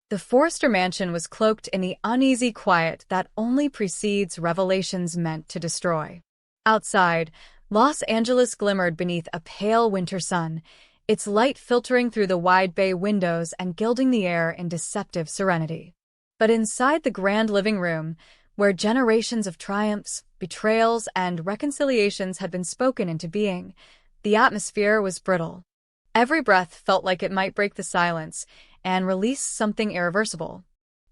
The Forrester mansion was cloaked in the uneasy quiet that only precedes revelations meant to destroy. Outside, Los Angeles glimmered beneath a pale winter sun, its light filtering through the wide bay windows and gilding the air in deceptive serenity. But inside the grand living room, where generations of triumphs, betrayals, and reconciliations had been spoken into being, the atmosphere was brittle. Every breath felt like it might break the silence and release something irreversible.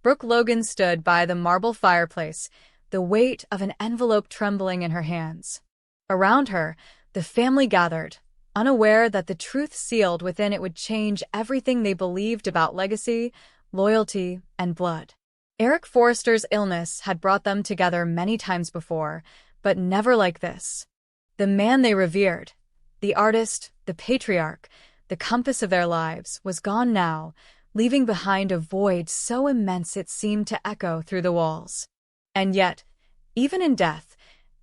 Brooke Logan stood by the marble fireplace, the weight of an envelope trembling in her hands. Around her, the family gathered, unaware that the truth sealed within it would change everything they believed about legacy, loyalty, and blood. Eric Forrester's illness had brought them together many times before, but never like this. The man they revered, the artist, the patriarch, the compass of their lives, was gone now, leaving behind a void so immense it seemed to echo through the walls. And yet, even in death,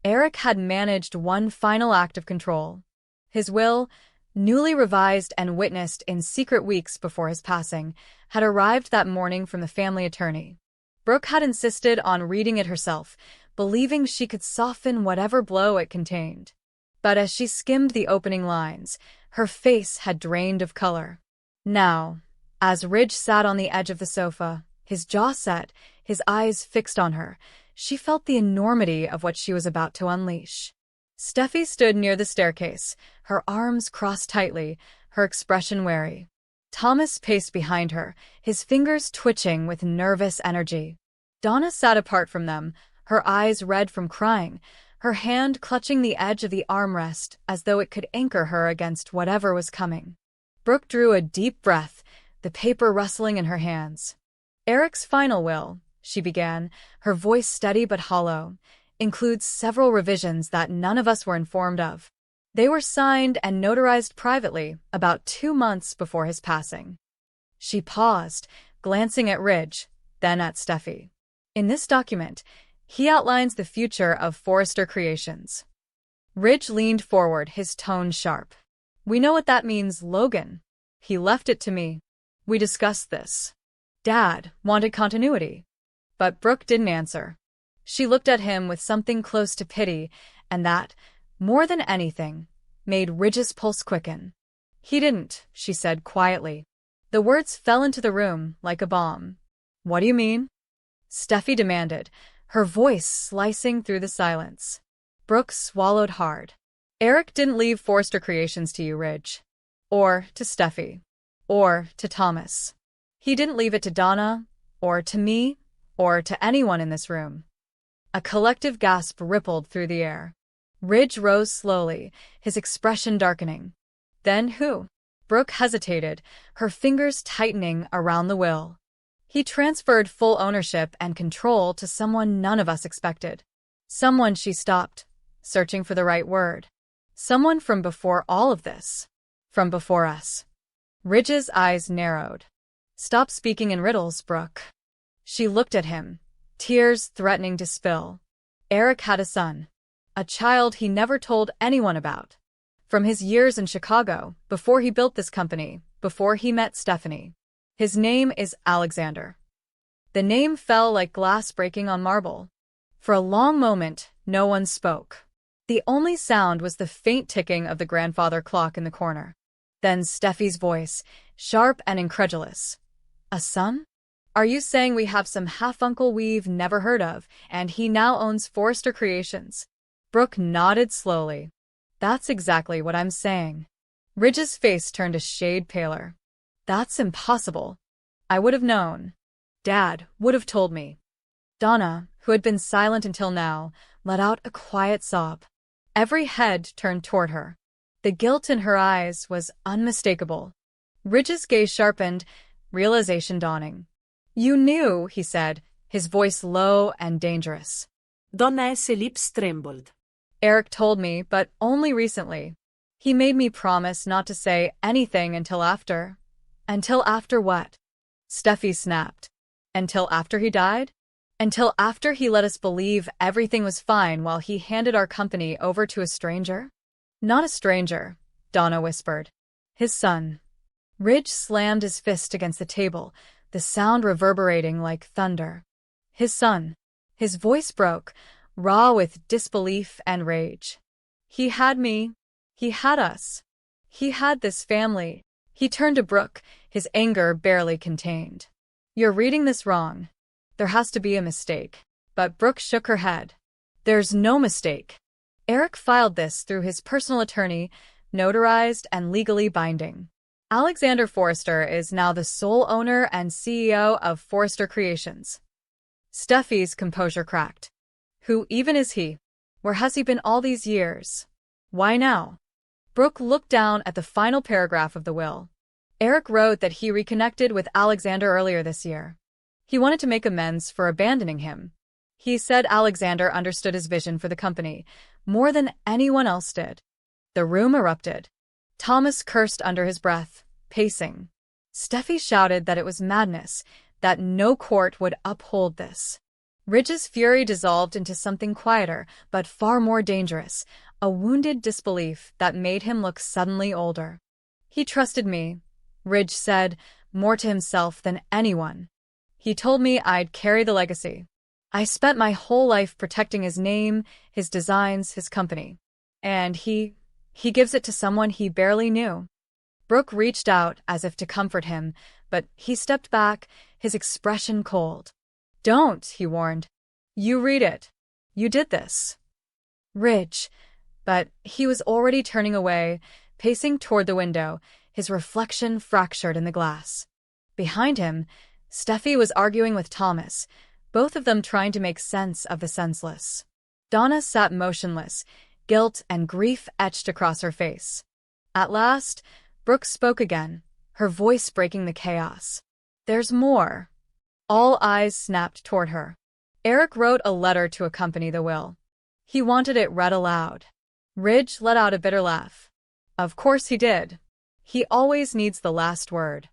Eric had managed one final act of control. His will, newly revised and witnessed in secret weeks before his passing, had arrived that morning from the family attorney. Brooke had insisted on reading it herself, believing she could soften whatever blow it contained. But as she skimmed the opening lines, her face had drained of color. Now, as Ridge sat on the edge of the sofa, his jaw set, his eyes fixed on her, she felt the enormity of what she was about to unleash. Steffi stood near the staircase, her arms crossed tightly, her expression wary. Thomas paced behind her, his fingers twitching with nervous energy. Donna sat apart from them, her eyes red from crying, her hand clutching the edge of the armrest as though it could anchor her against whatever was coming. Brooke drew a deep breath, the paper rustling in her hands. Eric's final will, she began, her voice steady but hollow, includes several revisions that none of us were informed of. They were signed and notarized privately about 2 months before his passing. She paused, glancing at Ridge, then at Steffi. In this document, he outlines the future of Forrester Creations. Ridge leaned forward, his tone sharp. We know what that means, Logan. He left it to me. We discussed this. Dad wanted continuity. But Brooke didn't answer. She looked at him with something close to pity, and that, more than anything, made Ridge's pulse quicken. He didn't, she said quietly. The words fell into the room like a bomb. What do you mean? Steffi demanded, her voice slicing through the silence. Brooke swallowed hard. Eric didn't leave Forrester Creations to you, Ridge. Or to Steffi. Or to Thomas. He didn't leave it to Donna, or to me, or to anyone in this room. A collective gasp rippled through the air. Ridge rose slowly, his expression darkening. Then who? Brooke hesitated, her fingers tightening around the will. He transferred full ownership and control to someone none of us expected. Someone, she stopped, searching for the right word. Someone from before all of this. From before us. Ridge's eyes narrowed. Stop speaking in riddles, Brooke. She looked at him, tears threatening to spill. Eric had a son. A child he never told anyone about. From his years in Chicago, before he built this company, before he met Stephanie. His name is Alexander. The name fell like glass breaking on marble. For a long moment, no one spoke. The only sound was the faint ticking of the grandfather clock in the corner. Then Steffi's voice, sharp and incredulous. A son? Are you saying we have some half-uncle we've never heard of, and he now owns Forrester Creations? Brooke nodded slowly. That's exactly what I'm saying. Ridge's face turned a shade paler. That's impossible. I would have known. Dad would have told me. Donna, who had been silent until now, let out a quiet sob. Every head turned toward her. The guilt in her eyes was unmistakable. Ridge's gaze sharpened, realization dawning. You knew, he said, his voice low and dangerous. Donna's lips trembled. Eric told me, but only recently. He made me promise not to say anything until after. Until after what? Steffi snapped. Until after he died? Until after he let us believe everything was fine while he handed our company over to a stranger? Not a stranger, Donna whispered. His son. Ridge slammed his fist against the table, the sound reverberating like thunder. His son. His voice broke, raw with disbelief and rage. He had me. He had us. He had this family. He turned to Brooke, his anger barely contained. You're reading this wrong. There has to be a mistake. But Brooke shook her head. There's no mistake. Eric filed this through his personal attorney, notarized and legally binding. Alexander Forrester is now the sole owner and CEO of Forrester Creations. Steffi's composure cracked. Who even is he? Where has he been all these years? Why now? Brooke looked down at the final paragraph of the will. Eric wrote that he reconnected with Alexander earlier this year. He wanted to make amends for abandoning him. He said Alexander understood his vision for the company more than anyone else did. The room erupted. Thomas cursed under his breath, pacing. Steffi shouted that it was madness, that no court would uphold this. Ridge's fury dissolved into something quieter, but far more dangerous, a wounded disbelief that made him look suddenly older. He trusted me, Ridge said, more to himself than anyone. He told me I'd carry the legacy. I spent my whole life protecting his name, his designs, his company. And he gives it to someone he barely knew. Brooke reached out as if to comfort him, but he stepped back, his expression cold. Don't, he warned. You read it. You did this. Ridge. But he was already turning away, pacing toward the window, his reflection fractured in the glass. Behind him, Steffi was arguing with Thomas, both of them trying to make sense of the senseless. Donna sat motionless, guilt and grief etched across her face. At last, Brooke spoke again, her voice breaking the chaos. There's more. All eyes snapped toward her. Eric wrote a letter to accompany the will. He wanted it read aloud. Ridge let out a bitter laugh. Of course he did. He always needs the last word.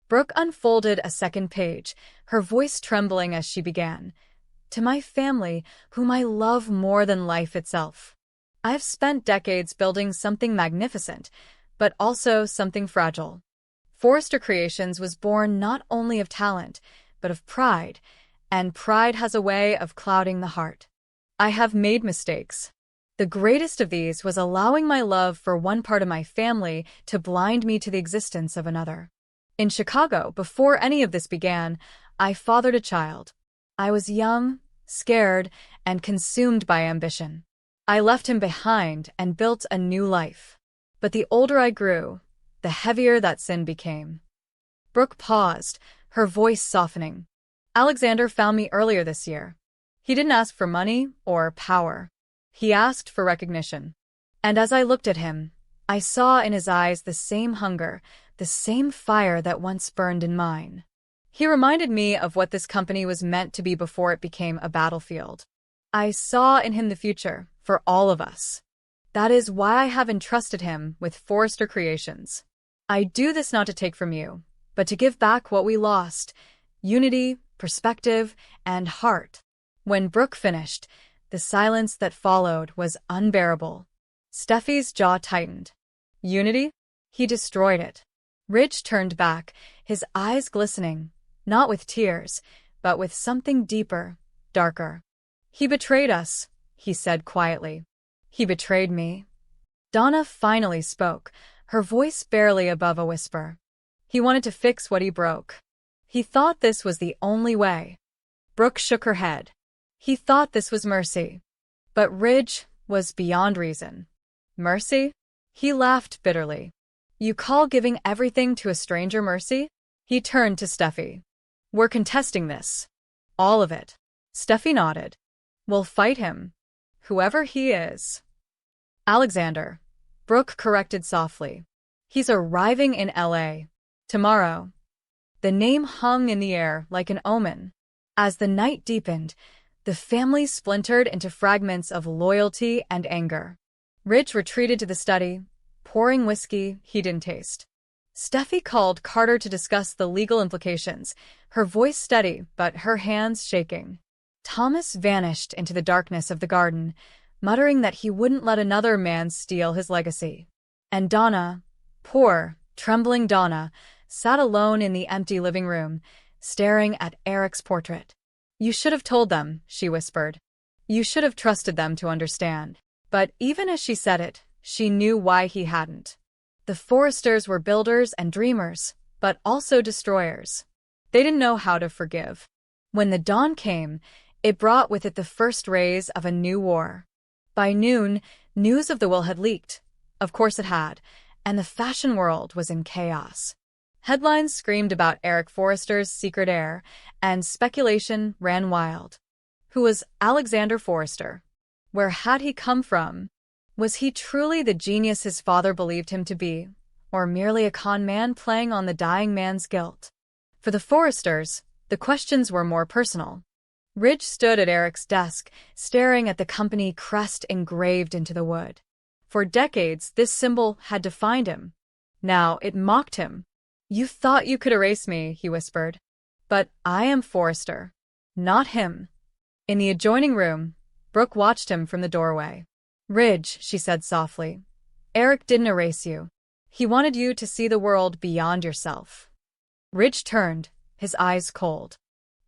Brooke unfolded a second page, her voice trembling as she began. To my family, whom I love more than life itself. I've spent decades building something magnificent, but also something fragile. Forrester Creations was born not only of talent, but of pride, and pride has a way of clouding the heart. I have made mistakes. The greatest of these was allowing my love for one part of my family to blind me to the existence of another. In Chicago, before any of this began, I fathered a child. I was young, scared, and consumed by ambition. I left him behind and built a new life. But the older I grew, the heavier that sin became. Brooke paused, her voice softening. Alexander found me earlier this year. He didn't ask for money or power. He asked for recognition. And as I looked at him, I saw in his eyes the same hunger, the same fire that once burned in mine. He reminded me of what this company was meant to be before it became a battlefield. I saw in him the future, for all of us. That is why I have entrusted him with Forrester Creations. I do this not to take from you, but to give back what we lost: unity, perspective, and heart. When Brooke finished, the silence that followed was unbearable. Steffi's jaw tightened. Unity? He destroyed it. Ridge turned back, his eyes glistening, not with tears, but with something deeper, darker. He betrayed us, he said quietly. He betrayed me. Donna finally spoke, her voice barely above a whisper. He wanted to fix what he broke. He thought this was the only way. Brooke shook her head. He thought this was mercy. But Ridge was beyond reason. Mercy? He laughed bitterly. You call giving everything to a stranger mercy? He turned to Steffi. We're contesting this. All of it. Steffi nodded. We'll fight him. Whoever he is. Alexander. Brooke corrected softly. He's arriving in LA. Tomorrow. The name hung in the air like an omen. As the night deepened, the family splintered into fragments of loyalty and anger. Ridge retreated to the study, pouring whiskey he didn't taste. Steffi called Carter to discuss the legal implications, her voice steady but her hands shaking. Thomas vanished into the darkness of the garden, muttering that he wouldn't let another man steal his legacy. And Donna, poor, trembling Donna, sat alone in the empty living room, staring at Eric's portrait. "You should have told them," she whispered. "You should have trusted them to understand." But even as she said it, she knew why he hadn't. The Forresters were builders and dreamers, but also destroyers. They didn't know how to forgive. When the dawn came, it brought with it the first rays of a new war. By noon, news of the will had leaked. Of course it had, and the fashion world was in chaos. Headlines screamed about Eric Forrester's secret heir, and speculation ran wild. Who was Alexander Forrester? Where had he come from? Was he truly the genius his father believed him to be, or merely a con man playing on the dying man's guilt? For the Forresters, the questions were more personal. Ridge stood at Eric's desk, staring at the company crest engraved into the wood. For decades, this symbol had defined him. Now it mocked him. "You thought you could erase me," he whispered. "But I am Forrester, not him." In the adjoining room, Brooke watched him from the doorway. "Ridge," she said softly, "Eric didn't erase you. He wanted you to see the world beyond yourself." Ridge turned, his eyes cold.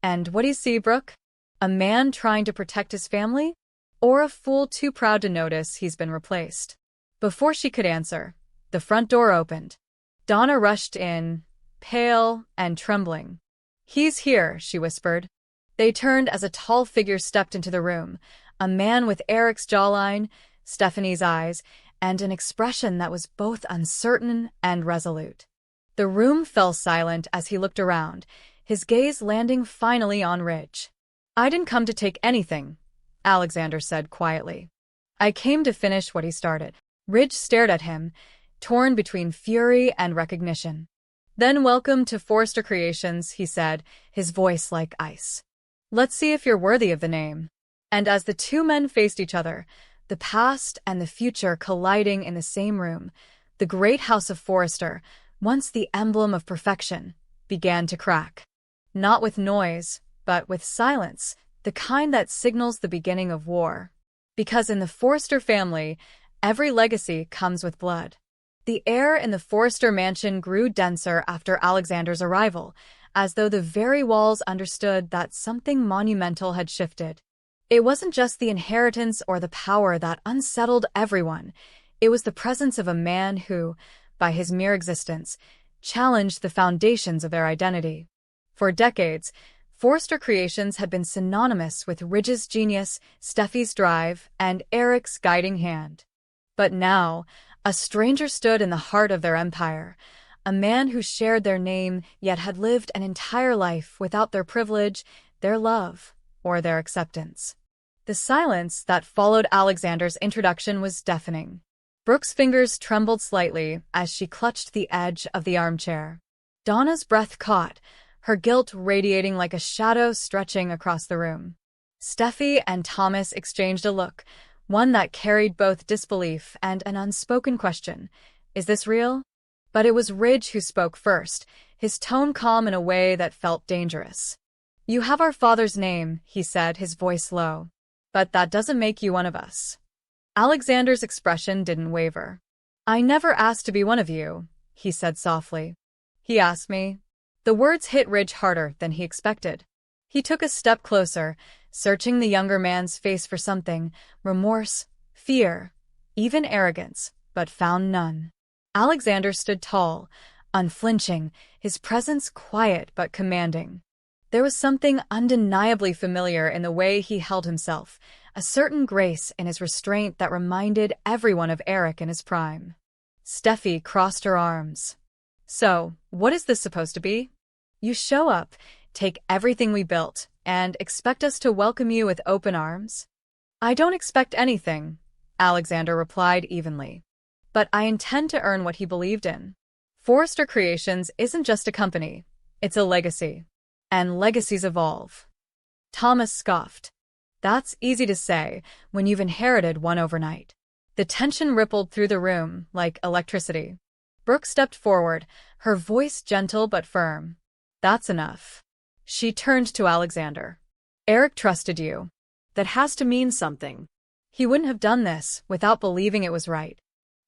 "And what do you see, Brooke? A man trying to protect his family? Or a fool too proud to notice he's been replaced?" Before she could answer, the front door opened. Donna rushed in, pale and trembling. "He's here," she whispered. They turned as a tall figure stepped into the room, a man with Eric's jawline, Stephanie's eyes, and an expression that was both uncertain and resolute. The room fell silent as he looked around, his gaze landing finally on Ridge. "I didn't come to take anything," Alexander said quietly. "I came to finish what he started." Ridge stared at him, torn between fury and recognition. "Then welcome to Forrester Creations," he said, his voice like ice. "Let's see if you're worthy of the name." And as the two men faced each other, the past and the future colliding in the same room, the great house of Forrester, once the emblem of perfection, began to crack. Not with noise, but with silence, the kind that signals the beginning of war. Because in the Forrester family, every legacy comes with blood. The air in the Forrester mansion grew denser after Alexander's arrival, as though the very walls understood that something monumental had shifted. It wasn't just the inheritance or the power that unsettled everyone. It was the presence of a man who, by his mere existence, challenged the foundations of their identity. For decades, Forrester Creations had been synonymous with Ridge's genius, Steffi's drive, and Eric's guiding hand. But now, a stranger stood in the heart of their empire, a man who shared their name yet had lived an entire life without their privilege, their love, or their acceptance. The silence that followed Alexander's introduction was deafening. Brooke's fingers trembled slightly as she clutched the edge of the armchair. Donna's breath caught, her guilt radiating like a shadow stretching across the room. Steffi and Thomas exchanged a look, one that carried both disbelief and an unspoken question. Is this real? But it was Ridge who spoke first, his tone calm in a way that felt dangerous. "You have our father's name," he said, his voice low. "But that doesn't make you one of us." Alexander's expression didn't waver. "I never asked to be one of you," he said softly. "He asked me." The words hit Ridge harder than he expected. He took a step closer, searching the younger man's face for something, remorse, fear, even arrogance, but found none. Alexander stood tall, unflinching, his presence quiet but commanding. There was something undeniably familiar in the way he held himself, a certain grace in his restraint that reminded everyone of Eric in his prime. Steffi crossed her arms. "So, what is this supposed to be? You show up, take everything we built, and expect us to welcome you with open arms?" "I don't expect anything," Alexander replied evenly. "But I intend to earn what he believed in. Forrester Creations isn't just a company, it's a legacy. And legacies evolve." Thomas scoffed. "That's easy to say when you've inherited one overnight." The tension rippled through the room like electricity. Brooke stepped forward, her voice gentle but firm. "That's enough." She turned to Alexander. "Eric trusted you. That has to mean something. He wouldn't have done this without believing it was right."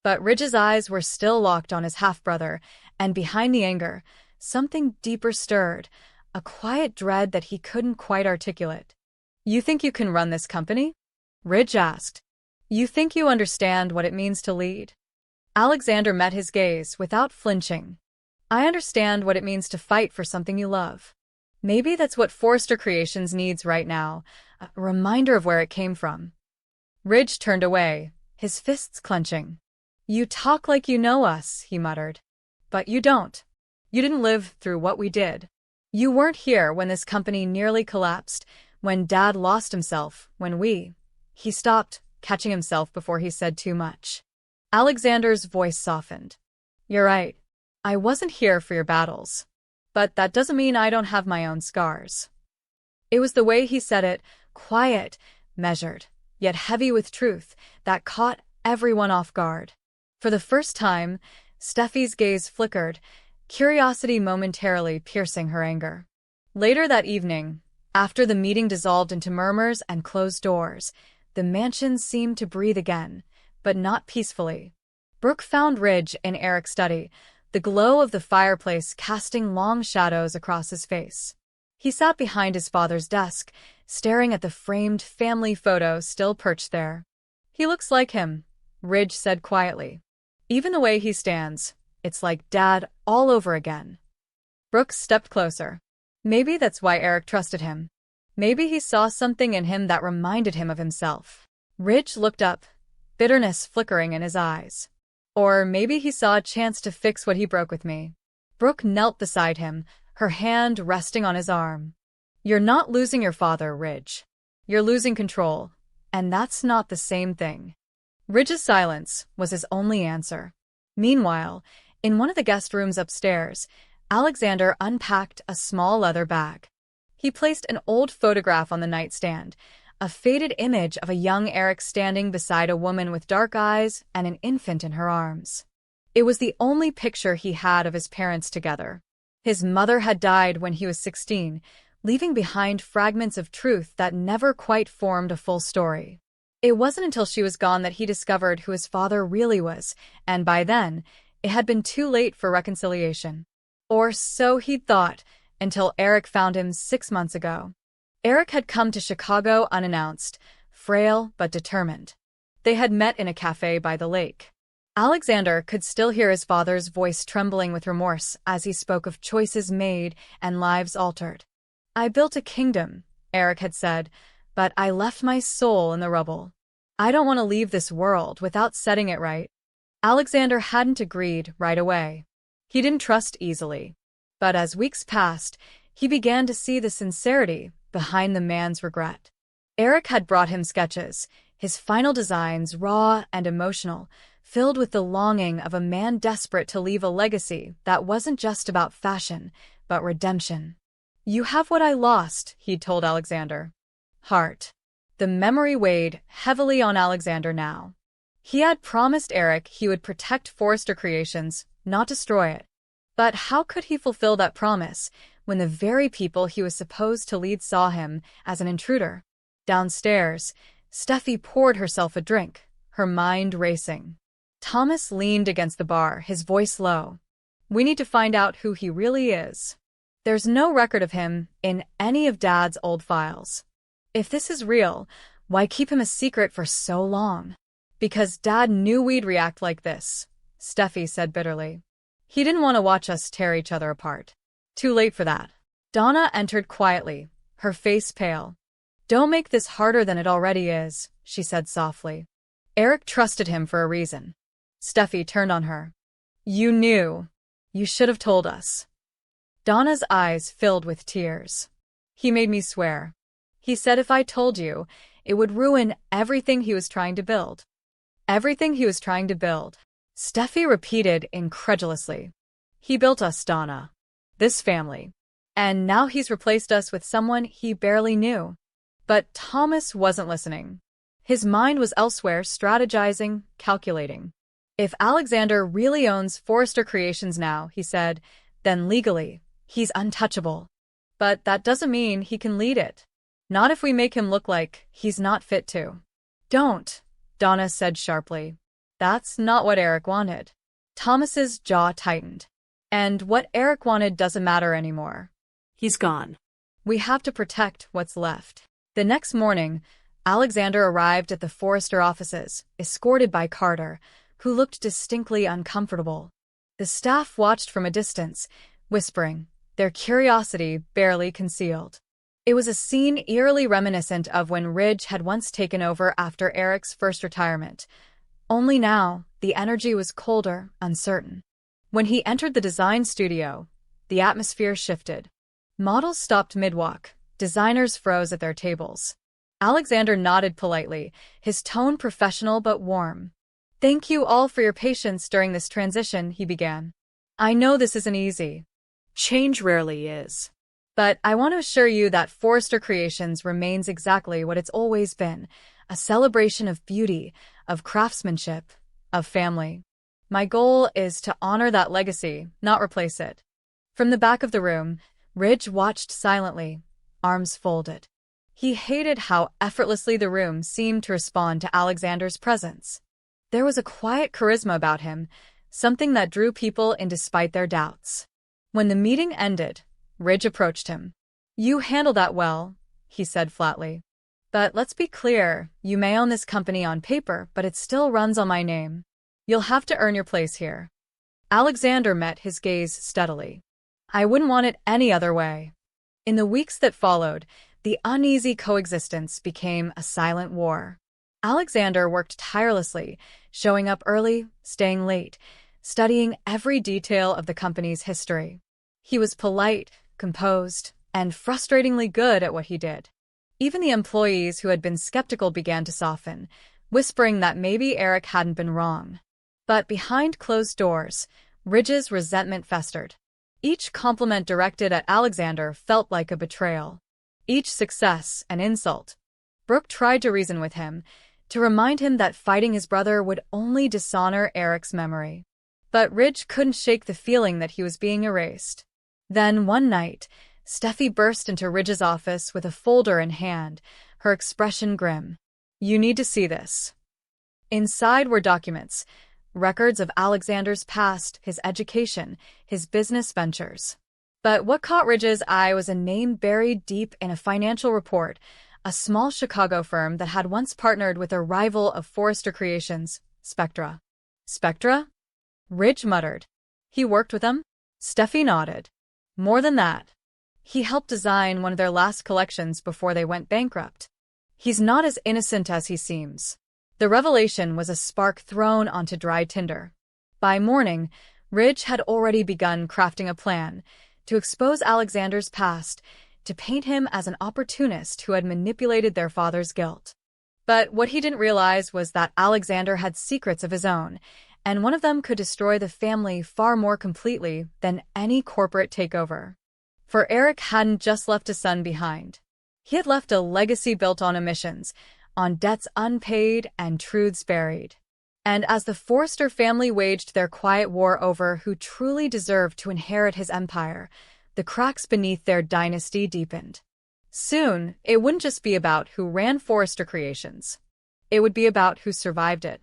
But Ridge's eyes were still locked on his half-brother, and behind the anger, something deeper stirred, a quiet dread that he couldn't quite articulate. "You think you can run this company?" Ridge asked. "You think you understand what it means to lead?" Alexander met his gaze without flinching. "I understand what it means to fight for something you love. Maybe that's what Forrester Creations needs right now, a reminder of where it came from." Ridge turned away, his fists clenching. "You talk like you know us," he muttered. "But you don't. You didn't live through what we did. You weren't here when this company nearly collapsed, when Dad lost himself, when we—" He stopped, catching himself before he said too much. Alexander's voice softened. "You're right. I wasn't here for your battles. But that doesn't mean I don't have my own scars." It was the way he said it, quiet, measured, yet heavy with truth, that caught everyone off guard. For the first time, Steffi's gaze flickered, curiosity momentarily piercing her anger. Later that evening, after the meeting dissolved into murmurs and closed doors, the mansion seemed to breathe again, but not peacefully. Brooke found Ridge in Eric's study, the glow of the fireplace casting long shadows across his face. He sat behind his father's desk, staring at the framed family photo still perched there. "He looks like him," Ridge said quietly. "Even the way he stands, it's like Dad all over again." Brooke stepped closer. Maybe that's why Eric trusted him. Maybe he saw something in him that reminded him of himself. Ridge looked up, bitterness flickering in his eyes. "Or maybe he saw a chance to fix what he broke with me." Brooke knelt beside him, her hand resting on his arm. "You're not losing your father, Ridge. You're losing control, and that's not the same thing." Ridge's silence was his only answer. Meanwhile, in one of the guest rooms upstairs, Alexander unpacked a small leather bag. He placed an old photograph on the nightstand, a faded image of a young Eric standing beside a woman with dark eyes and an infant in her arms. It was the only picture he had of his parents together. His mother had died when he was 16, leaving behind fragments of truth that never quite formed a full story. It wasn't until she was gone that he discovered who his father really was, and by then, it had been too late for reconciliation. Or so he'd thought, until Eric found him 6 months ago. Eric had come to Chicago unannounced, frail but determined. They had met in a cafe by the lake. Alexander could still hear his father's voice trembling with remorse as he spoke of choices made and lives altered. "I built a kingdom," Eric had said, "but I left my soul in the rubble. I don't want to leave this world without setting it right." Alexander hadn't agreed right away. He didn't trust easily. But as weeks passed, he began to see the sincerity behind the man's regret. Eric had brought him sketches, his final designs raw and emotional, filled with the longing of a man desperate to leave a legacy that wasn't just about fashion, but redemption. "You have what I lost," he'd told Alexander. Heart. The memory weighed heavily on Alexander now. He had promised Eric he would protect Forrester Creations, not destroy it. But how could he fulfill that promise when the very people he was supposed to lead saw him as an intruder? Downstairs, Steffi poured herself a drink, her mind racing. Thomas leaned against the bar, his voice low. "We need to find out who he really is. There's no record of him in any of Dad's old files. If this is real, why keep him a secret for so long?" "Because Dad knew we'd react like this," Steffi said bitterly. "He didn't want to watch us tear each other apart. Too late for that." Donna entered quietly, her face pale. "Don't make this harder than it already is," she said softly. "Eric trusted him for a reason." Steffi turned on her. "You knew. You should have told us." Donna's eyes filled with tears. "He made me swear. He said if I told you, it would ruin everything he was trying to build." "Everything he was trying to build," Steffi repeated incredulously. "He built us, Donna. This family. And now he's replaced us with someone he barely knew." But Thomas wasn't listening. His mind was elsewhere, strategizing, calculating. "If Alexander really owns Forrester Creations now," he said, "then legally, he's untouchable. But that doesn't mean he can lead it. Not if we make him look like he's not fit to." "Don't," Donna said sharply. "That's not what Eric wanted." Thomas's jaw tightened. "And what Eric wanted doesn't matter anymore. He's gone. We have to protect what's left. The next morning, Alexander arrived at the Forrester offices, escorted by Carter, who looked distinctly uncomfortable. The staff watched from a distance, whispering, their curiosity barely concealed. It was a scene eerily reminiscent of when Ridge had once taken over after Eric's first retirement. Only now, the energy was colder, uncertain. When he entered the design studio, the atmosphere shifted. Models stopped mid-walk, designers froze at their tables. Alexander nodded politely, his tone professional but warm. "Thank you all for your patience during this transition," he began. "I know this isn't easy. Change rarely is. But I want to assure you that Forrester Creations remains exactly what it's always been, a celebration of beauty, of craftsmanship, of family. My goal is to honor that legacy, not replace it." From the back of the room, Ridge watched silently, arms folded. He hated how effortlessly the room seemed to respond to Alexander's presence. There was a quiet charisma about him, something that drew people in despite their doubts. When the meeting ended, Ridge approached him. "You handled that well," he said flatly. "But let's be clear, you may own this company on paper, but it still runs on my name. You'll have to earn your place here." Alexander met his gaze steadily. "I wouldn't want it any other way." In the weeks that followed, the uneasy coexistence became a silent war. Alexander worked tirelessly, showing up early, staying late, studying every detail of the company's history. He was polite, composed, and frustratingly good at what he did. Even the employees who had been skeptical began to soften, whispering that maybe Eric hadn't been wrong. But behind closed doors, Ridge's resentment festered. Each compliment directed at Alexander felt like a betrayal. Each success an insult. Brooke tried to reason with him, to remind him that fighting his brother would only dishonor Eric's memory. But Ridge couldn't shake the feeling that he was being erased. Then, one night, Steffi burst into Ridge's office with a folder in hand, her expression grim. "You need to see this." Inside were documents, records of Alexander's past, his education, his business ventures. But what caught Ridge's eye was a name buried deep in a financial report, a small Chicago firm that had once partnered with a rival of Forrester Creations, Spectra. "Spectra?" Ridge muttered. "He worked with them?" Steffi nodded. "More than that. He helped design one of their last collections before they went bankrupt. He's not as innocent as he seems." The revelation was a spark thrown onto dry tinder. By morning, Ridge had already begun crafting a plan to expose Alexander's past, to paint him as an opportunist who had manipulated their father's guilt. But what he didn't realize was that Alexander had secrets of his own, and one of them could destroy the family far more completely than any corporate takeover. For Eric hadn't just left a son behind. He had left a legacy built on omissions, on debts unpaid and truths buried. And as the Forrester family waged their quiet war over who truly deserved to inherit his empire, the cracks beneath their dynasty deepened. Soon, it wouldn't just be about who ran Forrester Creations. It would be about who survived it.